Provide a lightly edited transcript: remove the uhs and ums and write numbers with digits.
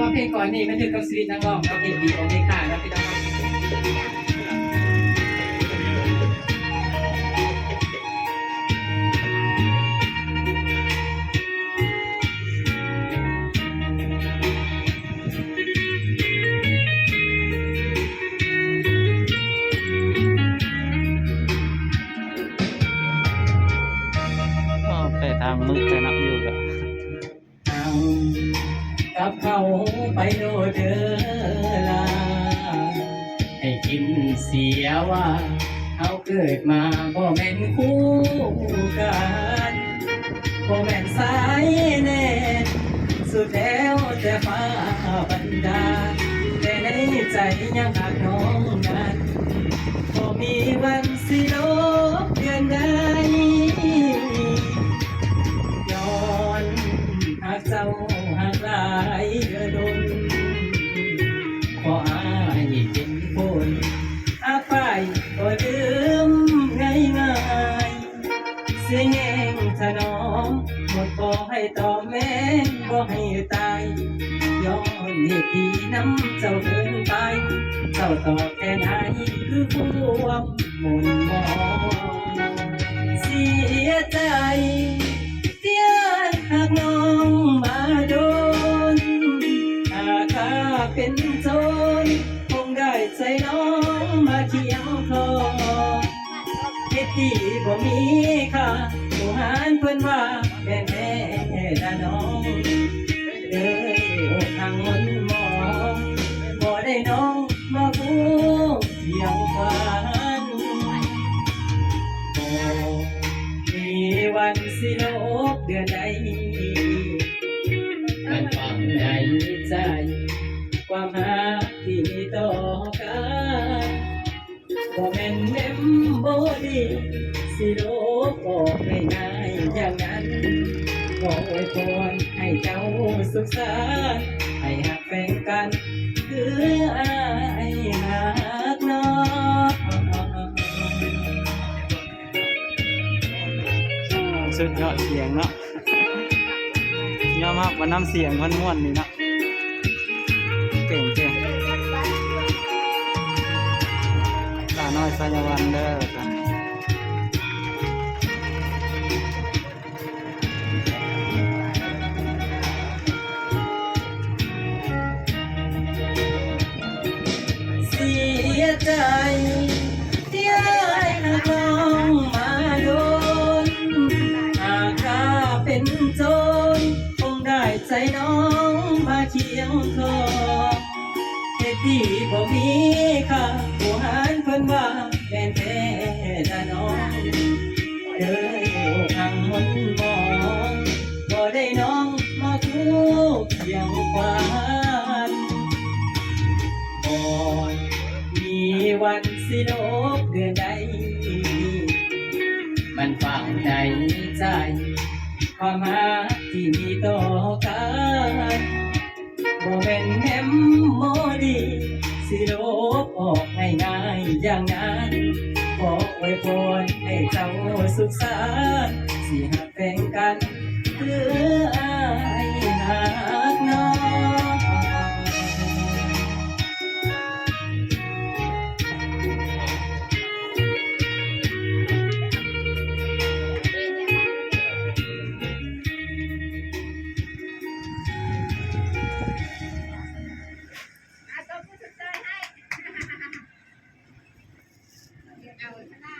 ว่าเพลงก่อนนี่มันถือกับชีวิตนักร้องกับเพลงดีของเพลงข่านะพี่น้องก็ไปทางมืดจะนับอยู่กับเอากับเขาไปโดดเดอลาให้กินเสียว่าเขาเกิดมาบ่แม่นคู่กันบ่แม่นสายแน่สุดแล้วแต่ฟ้าบันดาลแต่ในใจยังหักน้องนั้นบ่มีวันสิลบเลือนใดย้อนหากเจ้าหากหลายเดือดนขออายเป็นคนอาไปก็ลืมง่ายๆเสียงแหงถนอมหมดบ่ให้ต่อแม่บ่ให้ตายย้อนเหตุดีน้ำเจ้าเกินไปเจ้าตอบแค่ไหนคือความหม่นมองเสียใจที่อายหากน้องมาโดนหากข้าเป็นโจรคงได้ใจน้องมาเคียงคอเหตุที่บ่มีค่าผู้หารเพิ่นว่าแม่แม่ละน้องเอ้ยอกหักมนมองบ่ได้น้องมาคู่เคียงฝันโอ้มีวันสิลบเดือนใดมันฝังในใจความรักที่มีต่อกันบ่แม่นเมมโมรีสิลบออกง่ายๆอย่างนั้นขออวยพรให้เจ้าสุขสันต์ให้หักแฟนกันคืออายหักน้องสุดยอดเสียงเนาะยอมรับว่าน้ำเสียงมันม่วนนี่เนาะเก่งตาน้อยสายวันเด้อครับเสียใจที่อายหักน้องมาโดนหากข้าเป็นโจรคงได้ใจน้องมาเคียงคอเหตุที่บ่มีค่าผู้หารเพิ่นว่าแม่นแท้ละน้องเอ้ยอกหักมนมองบ่ได้น้องมาคู่เคียงฝันก่อนมีวันสิลบเดือนใดมันฝังในใจความรักที่มีต่อกันบ่แม่นแฮมโมดีสิลบออกง่ายๆอย่างนั้นขออวยพรให้เจ้าสุขสันต์สิหักแฟนกันคืออายหักน้องเอาผู้สุดใจให้เอาชนะ